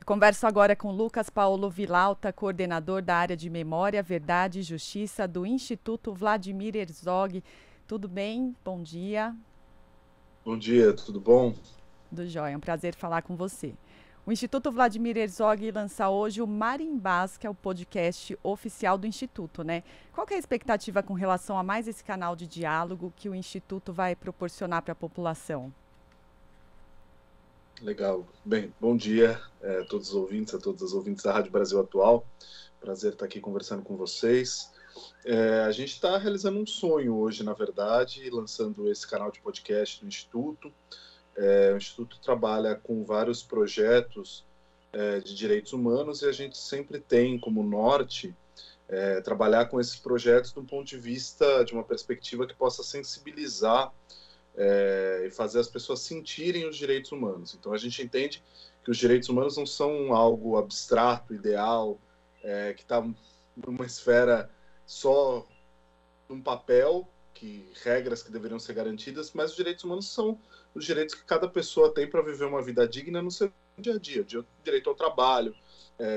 Converso agora com Lucas Paulo Vilauta, coordenador da área de Memória, Verdade e Justiça do Instituto Vladimir Herzog. Tudo bem? Bom dia. Bom dia, tudo bom? Do Jóia, é um prazer falar com você. O Instituto Vladimir Herzog lança hoje o Marimbás, que é o podcast oficial do Instituto, né? Qual que é a expectativa com relação a mais esse canal de diálogo que o Instituto vai proporcionar para a população? Legal. Bem, bom dia a todos os ouvintes, a todas as ouvintes da Rádio Brasil Atual. Prazer estar aqui conversando com vocês. A gente está realizando um sonho hoje, na verdade, lançando esse canal de podcast do Instituto. O Instituto trabalha com vários projetos de direitos humanos e a gente sempre tem como norte trabalhar com esses projetos de um ponto de vista, de uma perspectiva que possa sensibilizar e fazer as pessoas sentirem os direitos humanos. Então a gente entende que os direitos humanos não são algo abstrato, ideal, que está numa esfera só num papel, que regras que deveriam ser garantidas, mas os direitos humanos são os direitos que cada pessoa tem para viver uma vida digna no seu dia a dia, direito ao trabalho,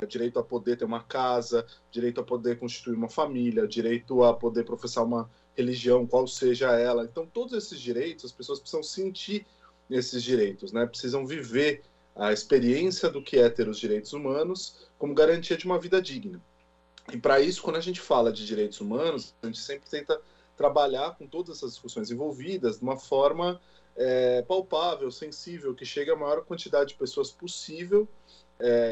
direito a poder ter uma casa, direito a poder constituir uma família, direito a poder professar uma religião, qual seja ela. Então, todos esses direitos, as pessoas precisam sentir esses direitos, né? Precisam viver a experiência do que é ter os direitos humanos como garantia de uma vida digna. E para isso, quando a gente fala de direitos humanos, a gente sempre tenta trabalhar com todas essas discussões envolvidas de uma forma palpável, sensível, que chegue a maior quantidade de pessoas possível.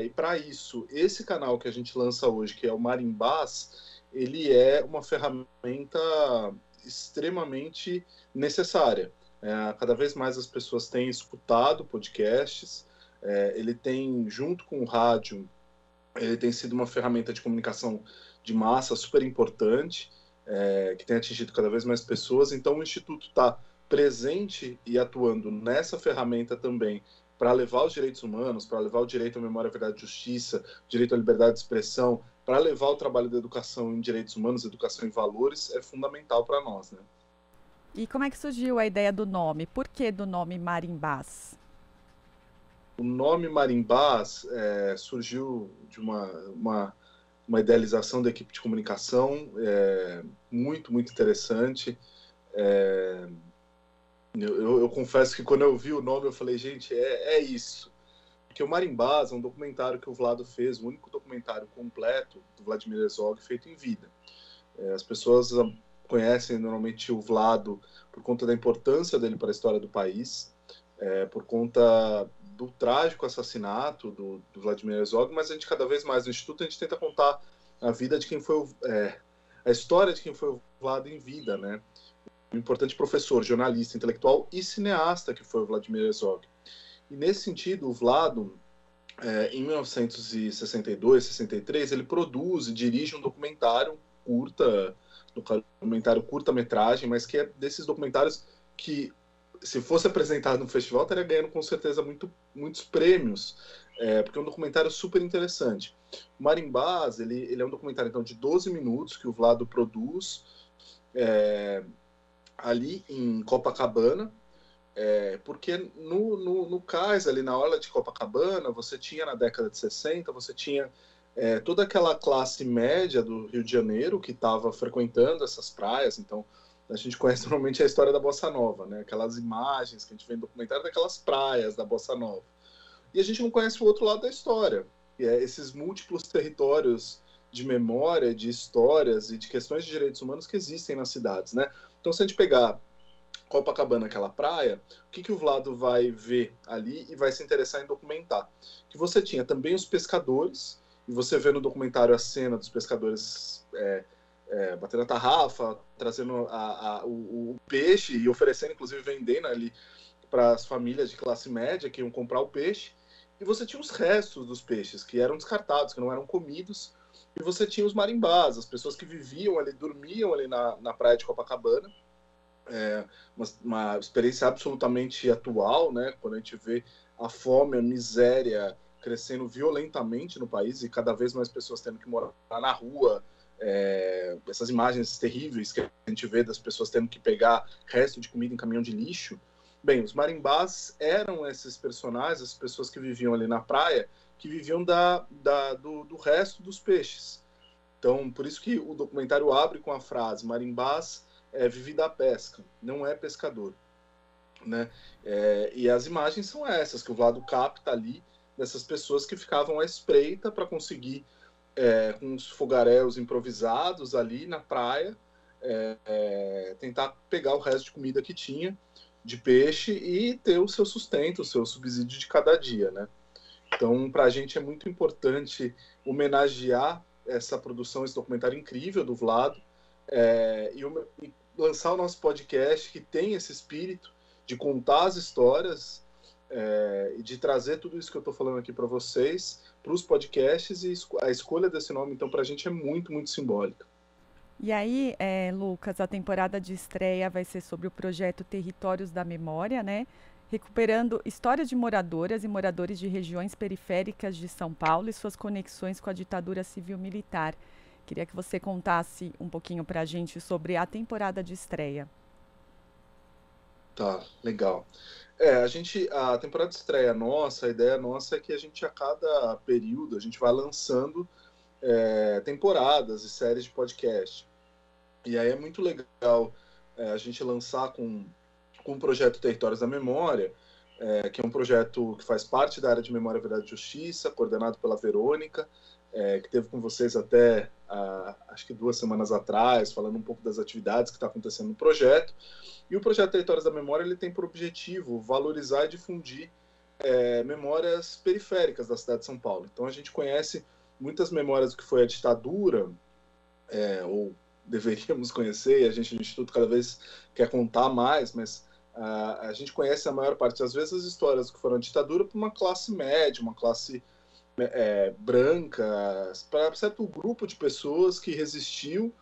E para isso, esse canal que a gente lança hoje, que é o Marimbás, ele é uma ferramenta extremamente necessária. Cada vez mais as pessoas têm escutado podcasts, ele tem, junto com o rádio, ele tem sido uma ferramenta de comunicação de massa super importante, que tem atingido cada vez mais pessoas. Então o Instituto está presente e atuando nessa ferramenta também para levar os direitos humanos, para levar o direito à memória, verdade e justiça, direito à liberdade de expressão, para levar o trabalho da educação em direitos humanos, educação em valores, é fundamental para nós, né? E como é que surgiu a ideia do nome? Por que do nome Marimbás? O nome Marimbás surgiu de uma idealização da equipe de comunicação muito, muito interessante. Eu confesso que quando eu vi o nome eu falei, gente, é isso. Porque o Marimbás é um documentário que o Vlado fez, o único documentário completo do Vladimir Herzog feito em vida. As pessoas conhecem normalmente o Vlado por conta da importância dele para a história do país, por conta do trágico assassinato do Vladimir Herzog, mas a gente cada vez mais no Instituto a gente tenta contar a vida de quem foi a história de quem foi o Vlado em vida, né? Um importante professor, jornalista, intelectual e cineasta que foi o Vladimir Herzog. E nesse sentido, o Vlado, em 1962, 63, ele produz e dirige um documentário curta-metragem, mas que é desses documentários que, se fosse apresentado no festival, estaria ganhando com certeza muitos prêmios, porque é um documentário super interessante. O Marimbás, ele é um documentário então, de 12 minutos que o Vlado produz ali em Copacabana, porque no cais, ali na orla de Copacabana, você tinha na década de 60, você tinha toda aquela classe média do Rio de Janeiro que estava frequentando essas praias. Então a gente conhece normalmente a história da Bossa Nova, né? Aquelas imagens que a gente vê no documentário daquelas praias da Bossa Nova. E a gente não conhece o outro lado da história, que é esses múltiplos territórios de memória, de histórias e de questões de direitos humanos que existem nas cidades, né? Então se a gente pegar Copacabana, aquela praia, o que o Vlado vai ver ali e vai se interessar em documentar? Que você tinha também os pescadores, e você vê no documentário a cena dos pescadores batendo a tarrafa, trazendo o peixe e oferecendo, inclusive vendendo ali para as famílias de classe média que iam comprar o peixe. E você tinha os restos dos peixes que eram descartados, que não eram comidos. E você tinha os marimbás, as pessoas que viviam ali, dormiam ali na praia de Copacabana. Uma experiência absolutamente atual, né? Quando a gente vê a fome, a miséria crescendo violentamente no país e cada vez mais pessoas tendo que morar na rua, essas imagens terríveis que a gente vê das pessoas tendo que pegar resto de comida em caminhão de lixo. Bem, os marimbás eram esses personagens, as pessoas que viviam ali na praia, que viviam do resto dos peixes. Então, por isso que o documentário abre com a frase: Marimbás vive da pesca, não é pescador. Né? E as imagens são essas, que o Vlado capta ali, dessas pessoas que ficavam à espreita para conseguir, com os fogaréus improvisados ali na praia, tentar pegar o resto de comida que tinha, de peixe, e ter o seu sustento, o seu subsídio de cada dia. Né? Então, para a gente é muito importante homenagear essa produção, esse documentário incrível do Vlado, e lançar o nosso podcast, que tem esse espírito de contar as histórias e de trazer tudo isso que eu estou falando aqui para vocês, para os podcasts, e a escolha desse nome, então, para a gente é muito, muito simbólica. E aí, Lucas, a temporada de estreia vai ser sobre o projeto Territórios da Memória, né? Recuperando histórias de moradoras e moradores de regiões periféricas de São Paulo e suas conexões com a ditadura civil-militar. Queria que você contasse um pouquinho para a gente sobre a temporada de estreia. Tá, legal. A temporada de estreia nossa, a ideia nossa é que a gente, a cada período, a gente vai lançando temporadas e séries de podcast. E aí é muito legal a gente lançar com o projeto Territórios da Memória, que é um projeto que faz parte da área de Memória, Verdade e Justiça, coordenado pela Verônica, que teve com vocês até, acho que 2 semanas atrás, falando um pouco das atividades que está acontecendo no projeto. E o projeto Territórios da Memória ele tem por objetivo valorizar e difundir memórias periféricas da cidade de São Paulo. Então a gente conhece muitas memórias do que foi a ditadura, ou deveríamos conhecer, e a gente no Instituto cada vez quer contar mais, mas a gente conhece a maior parte das vezes as histórias que foram a ditadura por uma classe média, uma classe branca, para certo grupo de pessoas que resistiu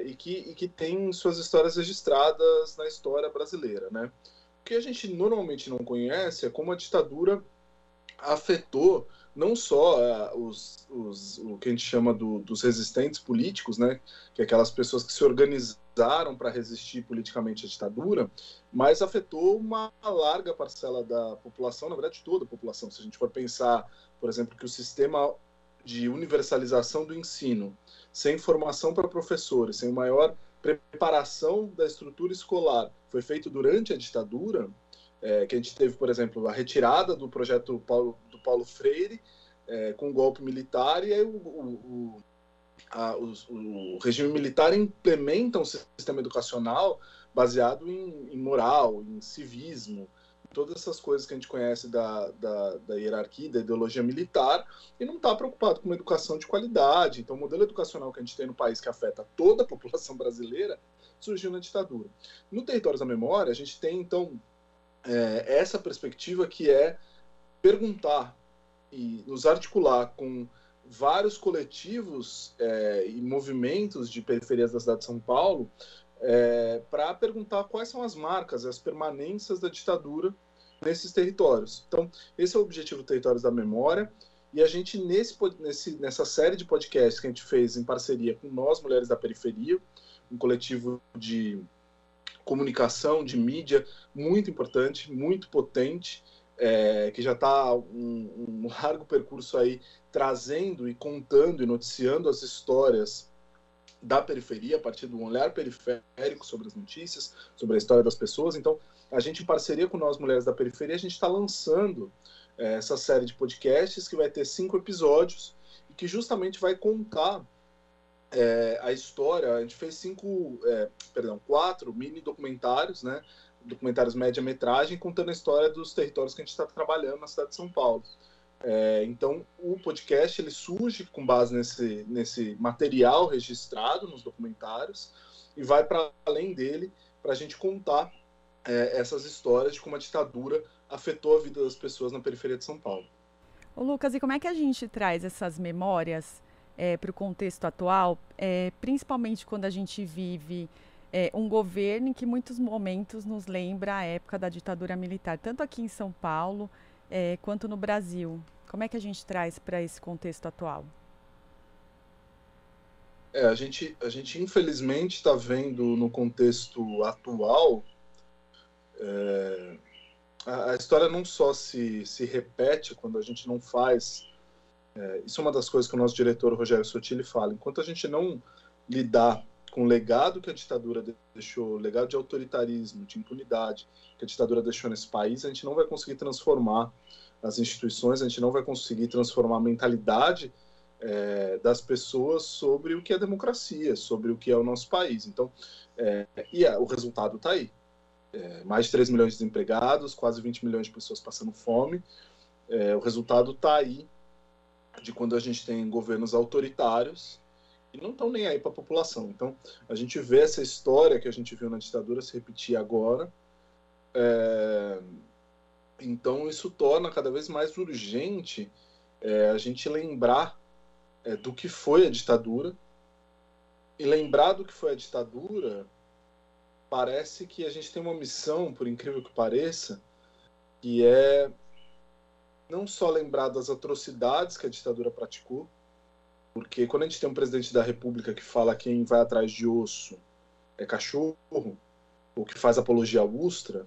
e que tem suas histórias registradas na história brasileira. Né? O que a gente normalmente não conhece é como a ditadura afetou não só o que a gente chama dos resistentes políticos, né, que é aquelas pessoas que se organizaram para resistir politicamente à ditadura, mas afetou uma larga parcela da população, na verdade toda a população. Se a gente for pensar, por exemplo, que o sistema de universalização do ensino, sem formação para professores, sem maior preparação da estrutura escolar, foi feito durante a ditadura, que a gente teve, por exemplo, a retirada do projeto do Paulo Freire, com o golpe militar, e aí o regime militar implementa um sistema educacional baseado em moral, em civismo, todas essas coisas que a gente conhece da hierarquia, da ideologia militar, e não está preocupado com uma educação de qualidade. Então, o modelo educacional que a gente tem no país, que afeta toda a população brasileira, surgiu na ditadura. No Territórios da Memória, a gente tem, então, essa perspectiva, que é perguntar e nos articular com vários coletivos e movimentos de periferias da cidade de São Paulo para perguntar quais são as marcas, as permanências da ditadura nesses territórios. Então, esse é o objetivo do Territórios da Memória, e a gente, nessa série de podcasts que a gente fez em parceria com Nós Mulheres da Periferia, um coletivo de comunicação, de mídia muito importante, muito potente, que já está um largo percurso aí, trazendo e contando e noticiando as histórias da periferia, a partir de um olhar periférico sobre as notícias, sobre a história das pessoas. Então, a gente, em parceria com Nós Mulheres da Periferia, a gente está lançando essa série de podcasts, que vai ter 5 episódios, e que justamente vai contar a história. A gente fez 4 mini documentários, né? Documentários média-metragem, contando a história dos territórios que a gente está trabalhando na cidade de São Paulo. Então, o podcast ele surge com base nesse material registrado nos documentários, e vai para além dele, para a gente contar essas histórias de como a ditadura afetou a vida das pessoas na periferia de São Paulo. Ô Lucas, e como é que a gente traz essas memórias para o contexto atual, principalmente quando a gente vive um governo em que muitos momentos nos lembra a época da ditadura militar, tanto aqui em São Paulo quanto no Brasil? Como é que a gente traz para esse contexto atual? A gente infelizmente está vendo no contexto atual a história não só se repete quando a gente não faz. Isso é uma das coisas que o nosso diretor Rogério Sotile fala. Enquanto a gente não lidar com o legado que a ditadura deixou, o legado de autoritarismo, de impunidade que a ditadura deixou nesse país, a gente não vai conseguir transformar as instituições, a gente não vai conseguir transformar a mentalidade das pessoas sobre o que é democracia, sobre o que é o nosso país. Então, o resultado está aí. Mais de 3 milhões de desempregados, quase 20 milhões de pessoas passando fome. O resultado está aí de quando a gente tem governos autoritários e não estão nem aí para a população. Então, a gente vê essa história que a gente viu na ditadura se repetir agora. Então, isso torna cada vez mais urgente a gente lembrar do que foi a ditadura. E lembrar do que foi a ditadura, parece que a gente tem uma missão, por incrível que pareça, que é não só lembrar das atrocidades que a ditadura praticou, porque quando a gente tem um presidente da República que fala que quem vai atrás de osso é cachorro, ou que faz apologia à Ustra,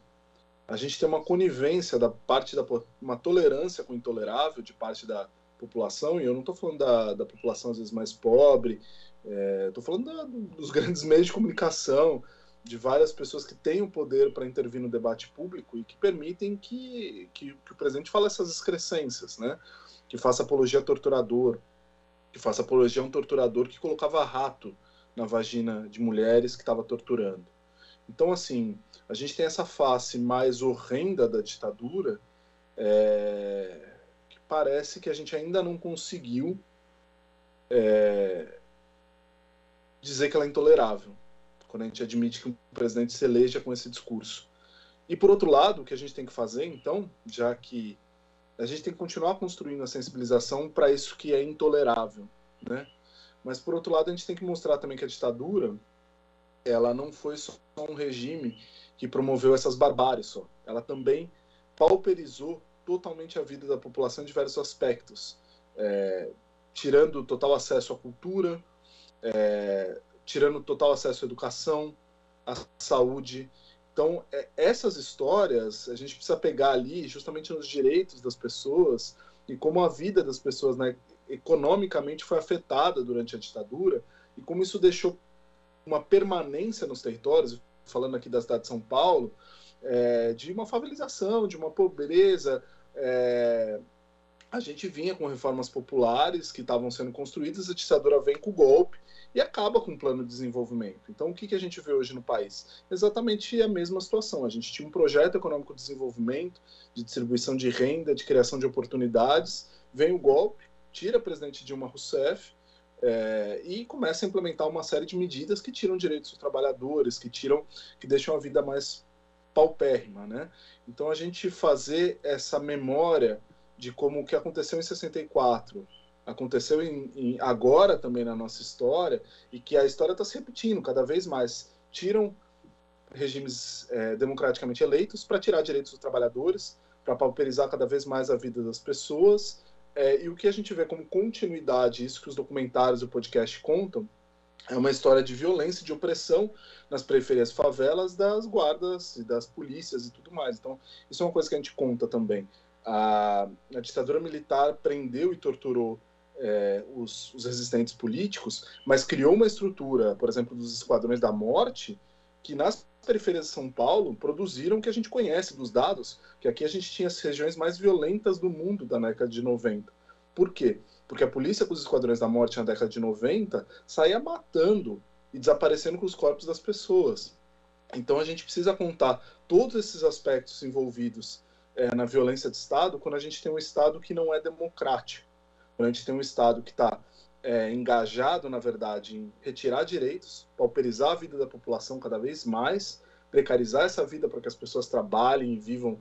a gente tem uma conivência da parte uma tolerância com o intolerável de parte da população, e eu não estou falando da população às vezes mais pobre, estou falando dos grandes meios de comunicação, de várias pessoas que têm o poder para intervir no debate público e que permitem que o presidente fale essas excrescências, né? Que faça apologia a torturador, que faça apologia a um torturador que colocava rato na vagina de mulheres que estava torturando. Então, assim, a gente tem essa face mais horrenda da ditadura, que parece que a gente ainda não conseguiu dizer que ela é intolerável, quando a gente admite que um presidente se eleja com esse discurso. E, por outro lado, o que a gente tem que fazer, então, já que a gente tem que continuar construindo a sensibilização para isso que é intolerável, né? Mas, por outro lado, a gente tem que mostrar também que a ditadura, ela não foi só um regime que promoveu essas barbáries só. Ela também pauperizou totalmente a vida da população em diversos aspectos, tirando o total acesso à cultura, tirando o total acesso à educação, à saúde. Então, essas histórias, a gente precisa pegar ali justamente nos direitos das pessoas e como a vida das pessoas, né, economicamente foi afetada durante a ditadura e como isso deixou uma permanência nos territórios, falando aqui da cidade de São Paulo, de uma favelização, de uma pobreza. A gente vinha com reformas populares que estavam sendo construídas, a ditadura vem com o golpe e acaba com o plano de desenvolvimento. Então, o que a gente vê hoje no país? Exatamente a mesma situação. A gente tinha um projeto econômico de desenvolvimento, de distribuição de renda, de criação de oportunidades, vem o golpe, tira a presidente Dilma Rousseff e começa a implementar uma série de medidas que tiram direitos dos trabalhadores, que deixam a vida mais paupérrima, né? Então, a gente fazer essa memória de como o que aconteceu em 64 aconteceu agora também na nossa história e que a história está se repetindo cada vez mais. Tiram regimes democraticamente eleitos para tirar direitos dos trabalhadores, para pauperizar cada vez mais a vida das pessoas. E o que a gente vê como continuidade, isso que os documentários e o podcast contam, é uma história de violência e de opressão nas periferias favelas das guardas e das polícias e tudo mais. Então, isso é uma coisa que a gente conta também. A ditadura militar prendeu e torturou os resistentes políticos, mas criou uma estrutura, por exemplo, dos esquadrões da morte, que nas periferias de São Paulo produziram o que a gente conhece dos dados, que aqui a gente tinha as regiões mais violentas do mundo da década de 90. Por quê? Porque a polícia com os esquadrões da morte na década de 90 saía matando e desaparecendo com os corpos das pessoas. Então a gente precisa contar todos esses aspectos envolvidos na violência de Estado quando a gente tem um Estado que não é democrático. Quando a gente tem um Estado que está engajado, na verdade, em retirar direitos, pauperizar a vida da população cada vez mais, precarizar essa vida para que as pessoas trabalhem e vivam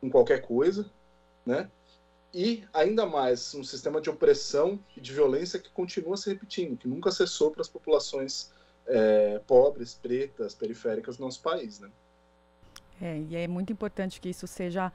com qualquer coisa, né? E, ainda mais, um sistema de opressão e de violência que continua se repetindo, que nunca cessou para as populações pobres, pretas, periféricas do nosso país, né? E é muito importante que isso seja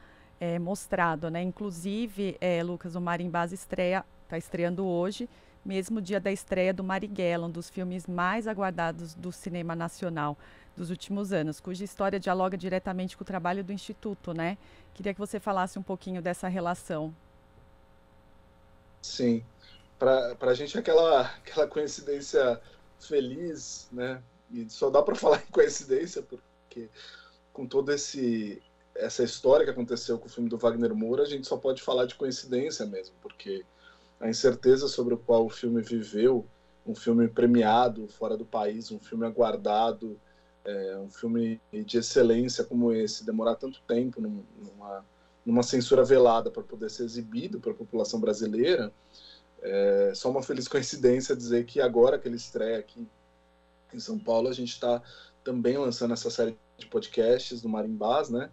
mostrado, né? Inclusive, Lucas, o Marimbás está estreando hoje, mesmo dia da estreia do Marighella, um dos filmes mais aguardados do cinema nacional dos últimos anos, cuja história dialoga diretamente com o trabalho do Instituto, né? Queria que você falasse um pouquinho dessa relação. Sim, para a gente aquela coincidência feliz, né? E só dá para falar em coincidência porque com toda essa história que aconteceu com o filme do Wagner Moura, a gente só pode falar de coincidência mesmo, porque a incerteza sobre o qual o filme viveu, um filme premiado fora do país, um filme aguardado, um filme de excelência como esse, demorar tanto tempo numa censura velada para poder ser exibido para a população brasileira, é só uma feliz coincidência dizer que agora que ele estreia aqui em São Paulo, a gente está também lançando essa série de podcasts do Marimbás, né?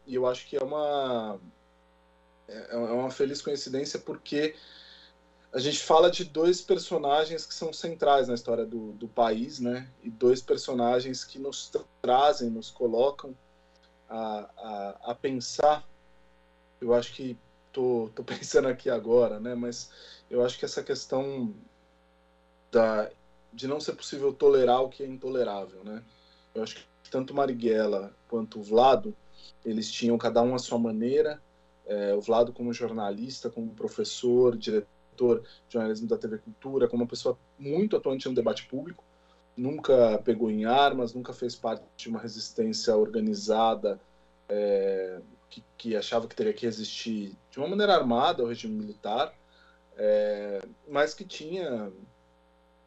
E eu acho que é uma feliz coincidência porque a gente fala de dois personagens que são centrais na história do país, né? E dois personagens que nos trazem, nos colocam a pensar. Eu acho que tô pensando aqui agora, né? Mas eu acho que essa questão de não ser possível tolerar o que é intolerável, né? Eu acho que tanto Marighella quanto o Vlado, eles tinham cada um a sua maneira. O Vlado como jornalista, como professor, diretor de jornalismo da TV Cultura, como uma pessoa muito atuante no debate público, nunca pegou em armas, nunca fez parte de uma resistência organizada que achava que teria que resistir de uma maneira armada ao regime militar, mas que tinha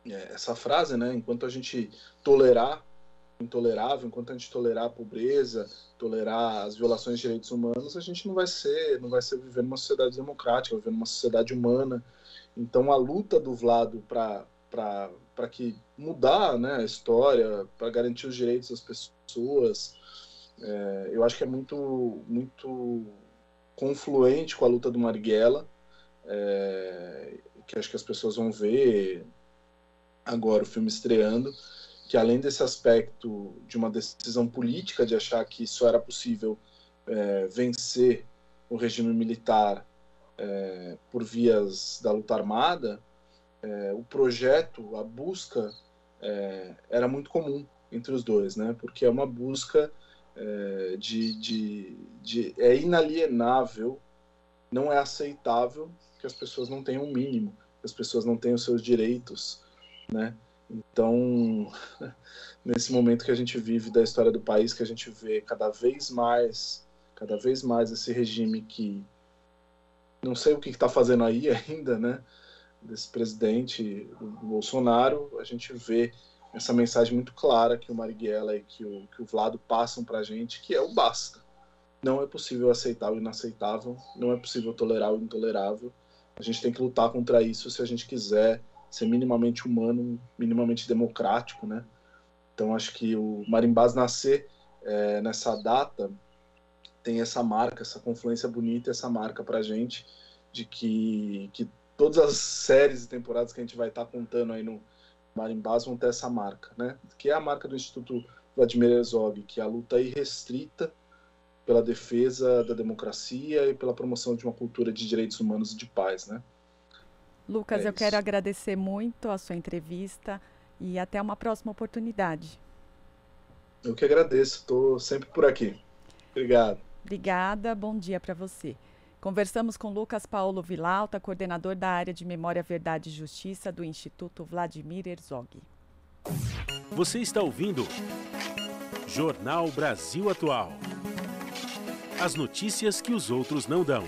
essa frase, né? Enquanto a gente tolerar o intolerável, enquanto a gente tolerar a pobreza, tolerar as violações de direitos humanos, a gente não vai ser viver numa sociedade democrática, viver numa sociedade humana. Então a luta do Vlado para que mudar, né, a história, para garantir os direitos das pessoas, eu acho que é muito confluente com a luta do Marighella, que acho que as pessoas vão ver agora o filme estreando, que além desse aspecto de uma decisão política de achar que só era possível vencer o regime militar por vias da luta armada, o projeto, a busca era muito comum entre os dois, né? Porque é uma busca é inalienável, não é aceitável que as pessoas não tenham o mínimo, que as pessoas não tenham os seus direitos, né? Então, nesse momento que a gente vive da história do país, que a gente vê cada vez mais esse regime que não sei o que está fazendo aí ainda, né? Desse presidente do Bolsonaro, a gente vê essa mensagem muito clara que o Marighella e que o Vlado passam para a gente, que é o basta. Não é possível aceitar o inaceitável, não é possível tolerar o intolerável. A gente tem que lutar contra isso se a gente quiser ser minimamente humano, minimamente democrático, né? Então acho que o Marimbás nascer nessa data tem essa marca, essa confluência bonita, essa marca pra gente de que todas as séries e temporadas que a gente vai estar contando aí no Marimbás vão ter essa marca, né? Que é a marca do Instituto Vladimir Herzog, que é a luta irrestrita pela defesa da democracia e pela promoção de uma cultura de direitos humanos e de paz, né? Lucas, eu quero agradecer muito a sua entrevista e até uma próxima oportunidade. Eu que agradeço, estou sempre por aqui. Obrigado. Obrigada, bom dia para você. Conversamos com Lucas Paulo Vilauta, coordenador da área de Memória, Verdade e Justiça do Instituto Vladimir Herzog. Você está ouvindo Jornal Brasil Atual. As notícias que os outros não dão.